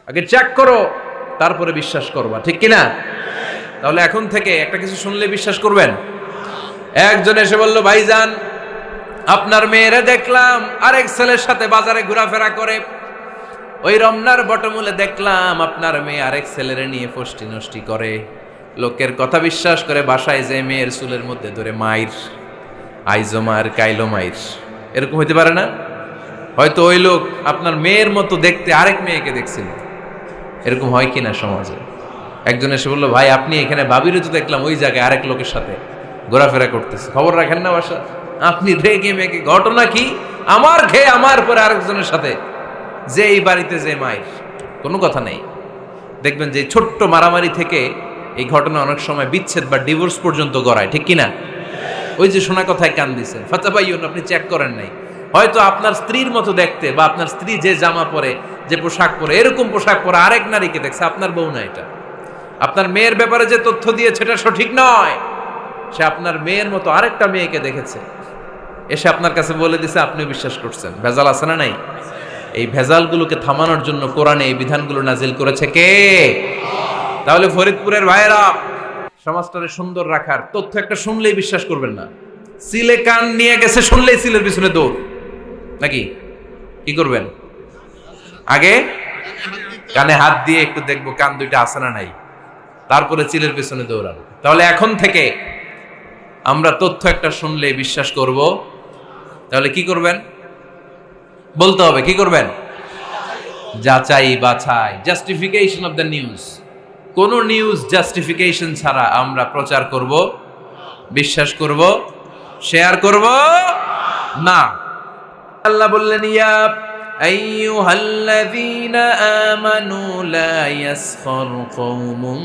আগে চেক করো, তারপরে বিশ্বাস করবা, ঠিক কিনা? তাহলে এখন থেকে একটা কিছু শুনলে বিশ্বাস করবেন? একজন এসে বলল, ভাইজান আপনার মেয়েরে দেখলাম আরেক ছেলের সাথে বাজারে ঘোরাফেরা করে, ওই রমনার বটমূলে দেখলাম আপনার মেয়ে আরেক ছেলেরে নিয়ে ফষ্টি নষ্টি করে, লোকের কথা বিশ্বাস করে বাসায় যে মেয়ের চুলের মধ্যে ধরে মাইর, আইজো মার কাইলো মাইর। এরকম হইতে পারে না? হয়তো ওই লোক আপনার মেয়ের মতো দেখতে আরেক মেয়েকে দেখছিল। এরকম হয় কিনা সমাজে? একজন এসে বললো, ভাই আপনি এখানে ভাবিরে তো দেখলাম ওই জায়গায় আরেক লোকের সাথে ঘোরাফেরা করতেছে, খবর রাখেন না বাসা? আপনি রেগে মেগে, ঘটনা কি? আমার খেয়ে আমার পরে আরেকজনের সাথে, যে এই বাড়িতে যে মায়ের, কোনো কথা নেই। দেখবেন যে ছোট্ট মারামারি থেকে এই ঘটনা অনেক সময় বিচ্ছেদ বা ডিভোর্স পর্যন্ত গড়ায়, ঠিক কিনা? ওই যে শোনা কথায় কান দিচ্ছেন, ফাতাবাইয়ুন, আপনি চেক করেন নাই। হয়তো আপনার স্ত্রীর মতো দেখতে বা আপনার স্ত্রী যে জামা পরে, যে পোশাক পরে, এরকম পোশাক পরে আরেক নারীকে দেখছে, আপনার বউ না এটা। আপনার মেয়ের ব্যাপারে যে তথ্য দিয়েছে এটা সঠিক নয়, সে আপনার মেয়ের মতো আরেকটা মেয়েকে দেখেছে, এসে আপনার কাছে বলে দিছে, আপনি বিশ্বাস করছেন। ভেজাল আছে না নাই? এই ভেজালগুলোকে থামানোর জন্য কোরআনে এই বিধানগুলো নাজিল করেছে কে? তাহলে ফরিদপুরের ভাইয়েরা, সমাজটারে সুন্দর রাখার তথ্য একটা শুনলেই বিশ্বাস করবেন না। সিলে কান নিয়ে গেছে শুনলেই সিলের পিছনে দৌড়, নাকি? কি করবেন? আগে কানে হাত দিয়ে একটু দেখবো কান দুইটা আছে না নাই, তারপরে চিলের পিছনে দৌড়াবো। তাহলে এখন থেকে আমরা তথ্য একটা শুনলে বিশ্বাস করব। তাহলে কি করবেন? বলতে হবে কি করবেন? যাচাই বাছাই, জাস্টিফিকেশন অফ দ্য নিউজ। কোন নিউজ জাস্টিফিকেশন ছাড়া আমরা প্রচার করব, বিশ্বাস করব, শেয়ার করব না। আল্লাহ বললেন, ইয়া আইয়ুহাল্লাযীনা আমানু লা ইয়াসখার কওমুম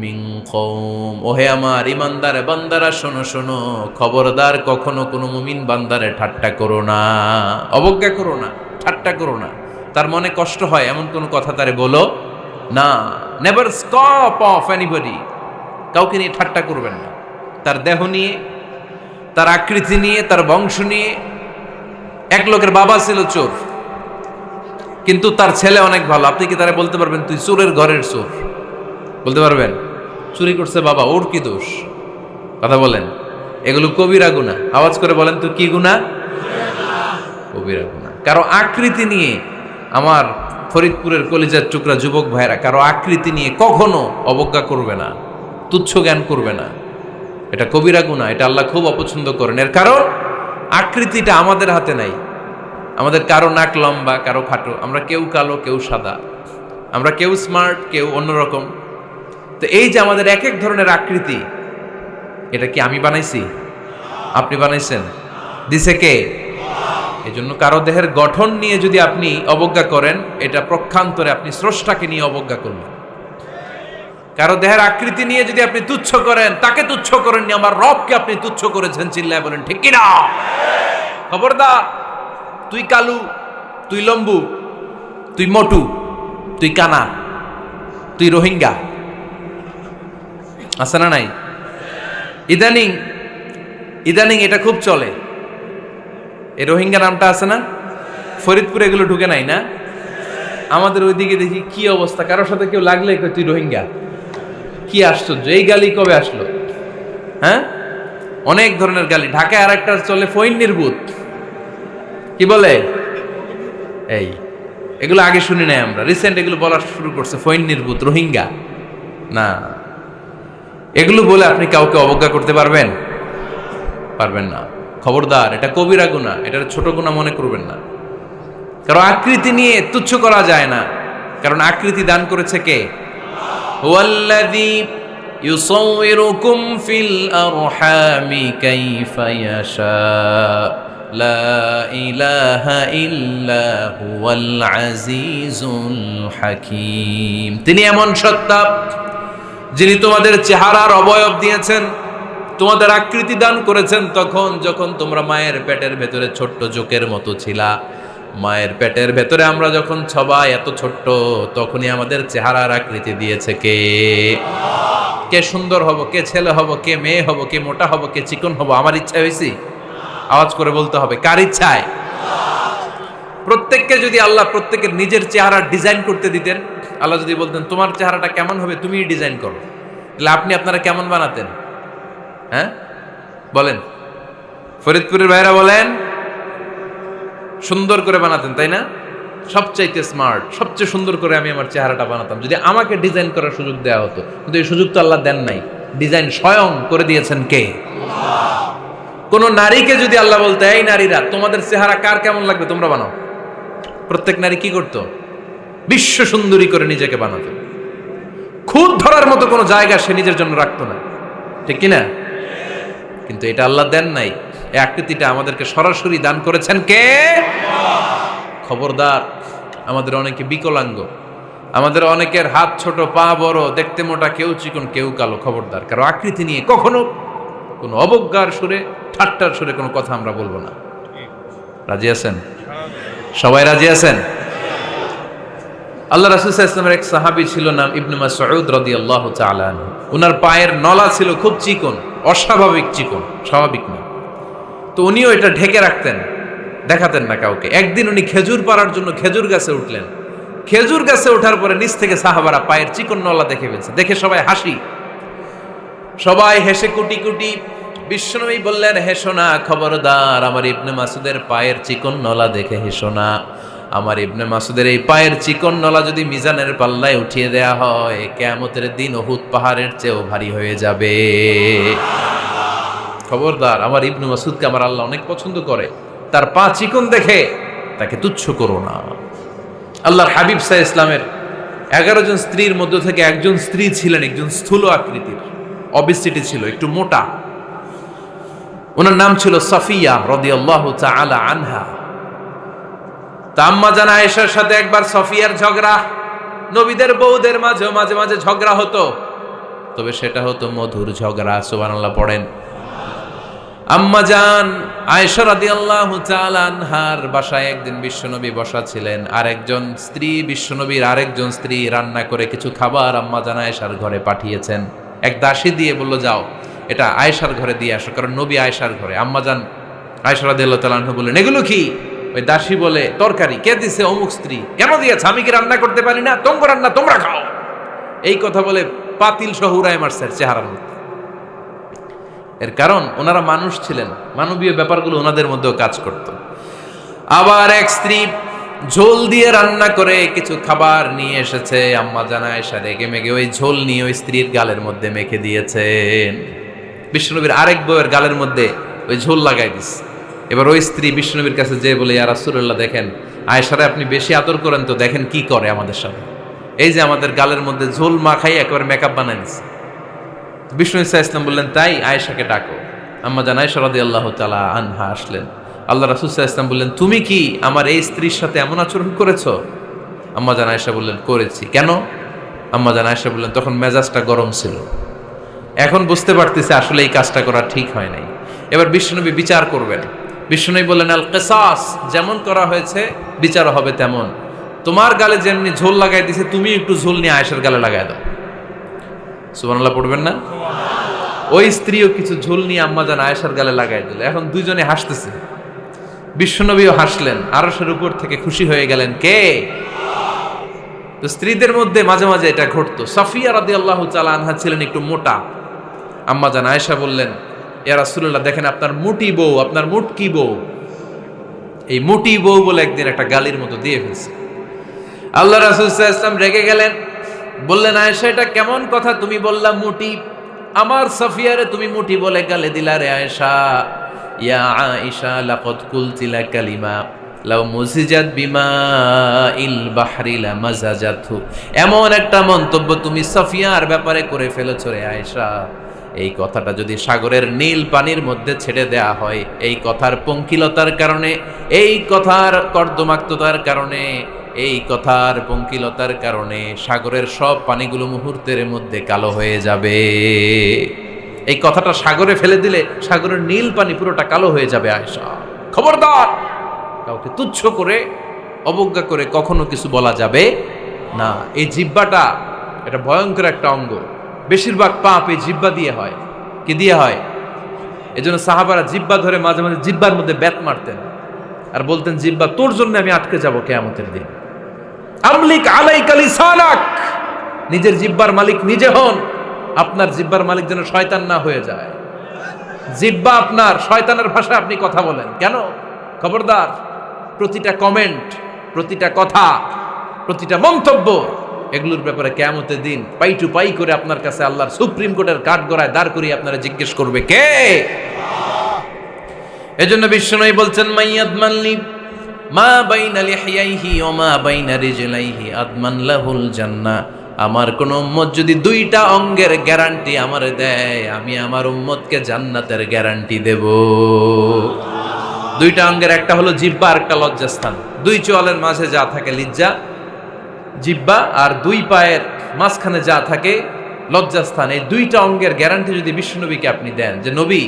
মিন কওম। ওহে আমার ঈমানদার বান্দারা, শোনো শোনো, খবরদার কখনো কোনো মুমিন বান্দারে ঠাট্টা করো না, অবজ্ঞা করো না, ঠাট্টা করো না। তার মনে কষ্ট হয় এমন কোনো কথা তারে বলো না। Never scoff of anybody. কাউকে নিয়ে ঠাট্টা করবেন না, তার দেহ নিয়ে, তার আকৃতি নিয়ে, তার বংশ নিয়ে। এক লোকের বাবা ছিল চোর, কিন্তু তার ছেলে অনেক ভালো। আপনি কি তারা বলতে পারবেন তুই চোরের ঘরের চোর? বলতে পারবেন? চুরি করছে বাবা, ওর কি দোষ? কথা বলেন। এগুলো কবিরা গুনাহ। আওয়াজ করে বলেন তো, কি গুনাহ? কবিরা গুনাহ। কারো আকৃতি নিয়ে, আমার ফরিদপুরের কলিজার টুকরা যুবক ভাইরা, কারো আকৃতি নিয়ে কখনো অবজ্ঞা করবে না, তুচ্ছ জ্ঞান করবে না। এটা কবিরা গুনাহ, এটা আল্লাহ খুব অপছন্দ করেন। এর কারণ আকৃতিটা আমাদের হাতে নাই। আমাদের কারো নাক লম্বা, কারো খাটো, আমরা কেউ কালো, কেউ সাদা, আমরা কেউ স্মার্ট, কেউ অন্যরকম। তো এই যে আমাদের এক এক ধরনের আকৃতি, এটা কি আমি বানাইছি? আপনি বানাইছেন? দিছে কে? এই জন্য কারো দেহের গঠন নিয়ে যদি আপনি অবজ্ঞা করেন, এটা প্রক্ষান্তরে আপনি স্রষ্টাকে নিয়ে অবজ্ঞা করলেন। কারো দেহের আকৃতি নিয়ে যদি আপনি তুচ্ছ করেন, তাকে তুচ্ছ করেননি, আমার রবকে আপনি তুচ্ছ করেছেন। চিল্লায় বলেন ঠিক কিনা? খবরদার, তুই কালু, তুই লম্বু, তুই মোটু, তুই কানা, তুই রোহিঙ্গা, আছে না নাই? ইদানিং ইদানিং এটা খুব চলে। এই রোহিঙ্গা নামটা আছে না? ফরিদপুরে এগুলো ঢুকে নাই না? আমাদের ওইদিকে দেখি কি অবস্থা, কারোর সাথে কেউ লাগলে কই তুই রোহিঙ্গা। কি আশ্চর্য, এই গালি কবে আসলো? হ্যাঁ, অনেক ধরনের গালি। ঢাকায় আর একটা চলে ফইন্নির ভূত, কি বলে? এই এগুলো আগে শুনি নাই আমরা, রিসেন্ট এগুলো বলা শুরু করছে। ফইন্নির ভূত, রোহিঙ্গা না। এগুলো বলে আপনি কাউকে অবজ্ঞা করতে পারবেন? পারবেন না। খবরদার, এটা কবিরা গুনাহ, এটা ছোট গুনাহ মনে করবেন না। কারণ আকৃতি নিয়ে তুচ্ছ করা যায় না, কারণ আকৃতি দান করেছে কে? হুয়াল্লাযী ইউসাউইরুকুম ফিল আরহামি কাইফা ইয়াশা, লা ইলাহা ইল্লা হুয়াল আজিজুল হাকীম। তিনি এমন সত্তা, যিনি তোমাদের চেহারার অবয়ব দিয়েছেন, তোমাদের আকৃতি দান করেছেন তখন যখন তোমরা মায়ের পেটের ভেতরে ছোট্ট জোকের মতো ছিলা। মায়ের পেটের ভেতরে আমরা যখন সবাই এত ছোট্ট, তখনই আমাদের চেহারার আকৃতি দিয়েছে কে? কে সুন্দর হব, কে ছেলে হব, কে মেয়ে হব, কে মোটা হব, কে চিকন হব আমার ইচ্ছা হয়েছি? আওয়াজ করে বলতে হবে, কার ইচ্ছায়? প্রত্যেককে যদি আল্লাহ প্রত্যেকের নিজের চেহারা ডিজাইন করতে দিতেন, আল্লাহ যদি বলতেন তোমার চেহারাটা কেমন হবে তুমিই ডিজাইন করো, তাহলে আপনি আপনারা কেমন বানাতেন? হ্যাঁ বলেন, ফরিদপুরের ভাইরা বলেন, সুন্দর করে বানাতেন তাই না? সবচাইতে স্মার্ট, সবচেয়ে সুন্দর করে আমি আমার চেহারাটা বানাতাম যদি আমাকে ডিজাইন করার সুযোগ দেওয়া হতো। কিন্তু এই সুযোগ তো আল্লাহ দেন নাই। ডিজাইন স্বয়ং করে দিয়েছেন কে? কোন নারীকে যদি আল্লাহ বলতে এই নারীরা তোমাদের চেহারা কার কেমন লাগবে তোমরা বানাও, প্রত্যেক নারী কি করতো? বিশ্ব সুন্দরী করে নিজেকে বানাতো। খুদ ধরার মতো কোনো জায়গা সে নিজের জন্য রাখতো না, ঠিক কিনা? কিন্তু এটা আল্লাহ দেন নাই। এই আকৃতিটা আমাদেরকে সরাসরি দান করেছেন কে? খবরদার, আমাদের অনেকে বিকলাঙ্গ, আমাদের অনেকের হাত ছোট, পা বড়, দেখতে মোটা, কেউ চিকন কেউ কালো। খবরদার, কারো আকৃতি নিয়ে কখনো কোনো অবজ্ঞার সুরে, ঠাট্টার সুরে কোনো কথা আমরা বলবো না। রাজি আছেন? সবাই রাজি আছেন? আল্লাহ রাসূল সাল্লাল্লাহু আলাইহি ওয়াসাল্লামের এক সাহাবী ছিল, নাম ইবনে মাসউদ রাদিয়াল্লাহু তাআলা আনহু। ওনার পায়ের নলা ছিল খুব চিকন, অস্বাভাবিক চিকন, স্বাভাবিক না। তো উনিও এটা ঢেকে রাখতেন, দেখাতেন না কাউকে। একদিন উনি খেজুর পাড়ার জন্য খেজুর গাছে উঠলেন। খেজুর গাছে ওঠার পরে নিচ থেকে সাহাবারা পায়ের চিকন নলা দেখে ফেলছে। দেখে সবাই হাসি, সবাই হেসে কুটি কুটি। বিশ্বনবী বললেন, হেসো না, খবরদার, আমার ইবনে মাসুদের পায়ের চিকন নলা দেখে হেসো না। আমার ইবনে মাসুদের এই পায়ের চিকন নলা যদি মিজানের পাল্লায় উঠিয়ে দেয়া হয়, কিয়ামতের দিন উহুদ পাহাড়ের চেয়েও ভারী হয়ে যাবে। খবরদার, আমার ইবনে মাসুদকে আমার আল্লাহ অনেক পছন্দ করে, তার পা চিকন দেখে তাকে তুচ্ছ করো না। আল্লাহর হাবিব সাল্লাল্লাহু আলাইহি ইসলামের 11 জন স্ত্রীর মধ্য থেকে একজন স্ত্রী ছিলেন একজন স্থূল আকৃতির, অবিসিটি ছিল, একটু মোটা। ওনার নাম ছিল সাফিয়া রাদিয়াল্লাহু তাআলা আনহা। আম্মা জান আয়েশার সাথে একবার সাফিয়ার ঝগড়া। নবীদের বউদের মাঝে মাঝে মাঝে ঝগড়া হতো, তবে সেটা হতো মধুর ঝগড়া। সুবহানাল্লাহ পড়েন। আম্মা জান আয়েশা রাদিয়াল্লাহু তাআলা আনহার বাসায় একদিন বিশ্বনবী বসা ছিলেন। আরেকজন স্ত্রী, বিশ্বনবীর আরেকজন স্ত্রী রান্না করে কিছু খাবার আম্মা জান আয়েশার ঘরে পাঠিয়েছেন। এক দাসী দিয়ে বলল, যাও এটা আয়েশার ঘরে দিয়ে আসো, কারণ নবী আয়েশার ঘরে। আম্মা জান আয়েশা রাদিয়াল্লাহু তাআলা আনহা বললেন, এগুলো কি? ওই দাসী বলে, তরকারি। কে দিছে? অমুক স্ত্রী। কেন দিয়েছে? আমি কি রান্না করতে পারি না? তোমরা রান্না তোমরা খাও। এই কথা বলে পাতিল সহ উড়ায় মারছে চেহারার মধ্যে। এর কারণ ওনারা মানুষ ছিলেন, মানবীয় ব্যাপারগুলো ওনাদের মধ্যেও কাজ করত। আবার এক স্ত্রী ঝোল দিয়ে রান্না করে কিছু খাবার নিয়ে এসেছে। আম্মা জান আয়েশা রেগে মেগে ওই ঝোল নিয়ে ওই স্ত্রীর গালের মধ্যে মেখে দিয়েছেন। বিশ্বনবীর আরেক বউয়ের গালের মধ্যে ওই ঝোল লাগাই দিস। এবার ওই স্ত্রী বিশ্বনবীর কাছে যেয়ে বলে, ইয়া রাসূলুল্লাহ, দেখেন আয়েশারে আপনি বেশি আদর করেন তো, দেখেন কি করে আমাদের সাথে। এই যে আমাদের গালের মধ্যে ঝোল মাখাই একেবারে মেকআপ বানাই দিচ্ছে। বিষ্ণু ইসা ইসলাম বললেন, তাই আয়েশাকে ডাকো। আম্মা জান আয়েশা রাদিয়াল্লাহু তাআলা আনহা আসলেন। আল্লাহ রাসূল সাল্লাল্লাহু আলাইহি ওয়াসাল্লাম বললেন, তুমি কি আমার এই স্ত্রীর সাথে এমন আচরণ করেছো? আম্মা জান আয়েশা বললেন, করেছি। কেন? আম্মা জান আয়েশা বললেন, তখন মেজাজটা গরম ছিল, এখন বুঝতে পারতেছে আসলে এই কাজটা করা ঠিক হয় নাই। এবার বিশ্বনবী বিচার করবেন। বিশ্বনবী বললেন, আল কিসাস, যেমন করা হয়েছে বিচার হবে তেমন। তোমার গালে যেমনি ঝোল লাগাই দিছে, তুমি একটু ঝোল নিয়ে আয়েশার গালে লাগাই দাও। সুবহানাল্লাহ পড়বেন না? ওই স্ত্রীও কিছু ঝোল নিয়ে আম্মা জান আয়েশার গালে লাগাই দিল। এখন দুইজনে হাসতেছে, বিশ্বনবীও হাসলেন, আরশের উপর থেকে খুশি হয়ে গেলেন কে? তো স্ত্রীদের মধ্যে মাঝে মাঝে এটা ঘটতো। সাফিয়া রাদিয়াল্লাহু তাআলা আনহা ছিলেন একটু মোটা। আম্মা জান আয়েশা বললেন, ইয়া রাসূলুল্লাহ, দেখেন আপনার মুটি বউ, আপনার মুটকি বউ, এই মুটি বউ বলে একদিন একটা গালির মতো দিয়ে ফেলছে। আল্লাহ রাসূল সাল্লাল্লাহু আলাইহি ওয়াসাল্লাম রেগে গেলেন, বললেন, আয়েশা এটা কেমন কথা? তুমি বললা মুটি, আমার সাফিয়ারে তুমি মুটি বলে গালে দিলা রে আয়েশা। ইয়া আয়েশা লাকাদ কুলতি লা কালিমা লাউ মুজিজাত বিমাইল বাহরি লামাজাজাতহু। এমন একটা মন্তব্য তুমি সাফিয়ার ব্যাপারে করে ফেলেছো রে আয়েশা, এই কথাটা যদি সাগরের নীল পানির মধ্যে ছেড়ে দেয়া হয়, এই কথার পঙ্কিলতার কারণে, এই কথার কর্দমাক্ততার কারণে, এই কথার পঙ্কিলতার কারণে সাগরের সব পানিগুলো মুহূর্তের মধ্যে কালো হয়ে যাবে। এই কথাটা সাগরে ফেলে দিলে সাগরের নীল পানি পুরোটা কালো হয়ে যাবে। আয়েশা, খবরদার, কাউকে তুচ্ছ করে অবজ্ঞা করে কখনো কিছু বলা যাবে না। এই জিহ্বাটা এটা ভয়ঙ্কর একটা অঙ্গ। বেশিরভাগ পাপ এই জিহ্বা দিয়ে হয়। কি দিয়ে হয়? এজন্য সাহাবারা জিহ্বা ধরে মাঝে মাঝে জিহ্বার মধ্যে ব্যাত মারতেন। আর বলতেন জিহ্বা তোর জন্য আমি আটকে যাব কিয়ামতের দিন। আমলিক আলাইকা লিসানাক, নিজের জিহ্বার মালিক নিজে হন। আপনার জিহ্বার মালিক যেন শয়তান না হয়ে যায়। জিহ্বা আপনার, শয়তানের ভাষায় আপনি কথা বলেন কেন? খবরদার, প্রতিটা কমেন্ট, প্রতিটা কথা, প্রতিটা মন্তব্য, এগুলোর ব্যাপারে কিয়ামতের দিন পাই টু পাই করে আপনার কাছে আল্লাহর সুপ্রিম কোর্টের কাঠগড়ায় দাঁড় করিয়ে আপনারা জিজ্ঞেস করবে কে? এজন্য বিশ্বনবী বলছেন মাইয়াদমানলি মা বাইনা লিহিয়াইহি ওয়া মা বাইনা রিজলাইহি আদমান লাহুল জান্নাহ। আমার কোন উম্মত যদি দুইটা অঙ্গের গ্যারান্টি আমারে দেয়, আমি আমার উম্মতকে জান্নাতের গ্যারান্টি দেব। দুইটা অঙ্গের, একটা হলো জিহ্বা আর একটা লজ্জাস্থান। দুই চোয়ালের মাঝে যা থাকে লিজ্জা জিহ্বা, আর দুই পায়ের মাঝখানে যা থাকে লজ্জাস্থান। এই দুইটা অঙ্গের গ্যারান্টি যদি বিশ্বনবীকে আপনি দেন যে নবী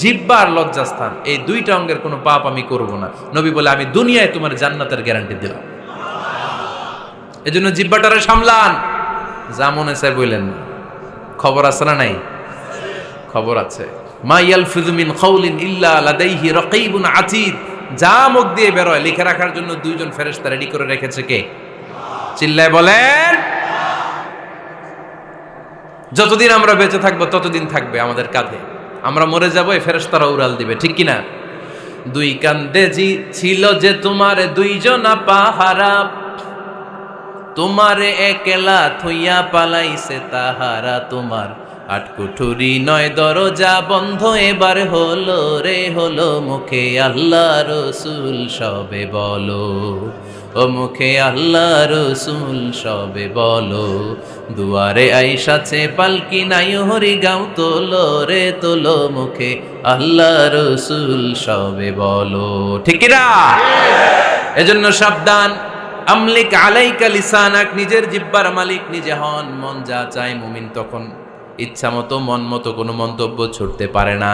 জিহ্বা আর লজ্জাস্থান এই দুইটা অঙ্গের কোনো পাপ আমি করব না, নবী বলে আমি দুনিয়ায় তোমার জান্নাতের গ্যারান্টি দিলাম। এজন্য জিহ্বাটারে সামলান, যা মনে চায় বললেন না। খবর আছে না নাই? খবর আছে। মা ইয়ালফিযু মিন কাউলিন ইল্লা লাদাইহি রাকীবুন আতীদ। যা মুখ দিয়ে বের হয় লিখে রাখার জন্য দুইজন ফেরেশতা রেডি করে রেখেছে কে? চিল্লায় বলেন। যতদিন আমরা বেঁচে থাকবো ততদিন থাকবে আমাদের কাঁধে। আমরা মরে যাবো, এই ফেরেশতারা উড়াল দিবে, ঠিক কিনা? দুই কান্দে জি ছিল যে তোমার দুইজনা পাহারা, তোমারে একলা থইয়া পালাইছে তাহারা। তোমার আটকুঠুরি নয় দরজা বন্ধ এবার হলো রে হলো। মুখে আল্লাহ রসুল সবে বলো, ও মুখে আল্লাহ রসুল সবে বলো। দুয়ারে আইসাছে পালকি নাই হরি গাও তোলো রে তোলো। মুখে আল্লাহ রসুল সবে বলো, ঠিক না? এজন্য সাবধান। আমলিক আলাইকা লিসানাক, নিজের জিহ্বার মালিক নিজে হন। মন যা চায় মুমিন তখন ইচ্ছা মতো মন মতো কোনো মন্তব্য ছুটতে পারে না।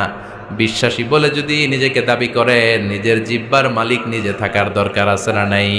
বিশ্বাসী বলে যদি নিজেকে দাবি করেন, নিজের জিহ্বার মালিক নিজে থাকার দরকার আছে না নাই?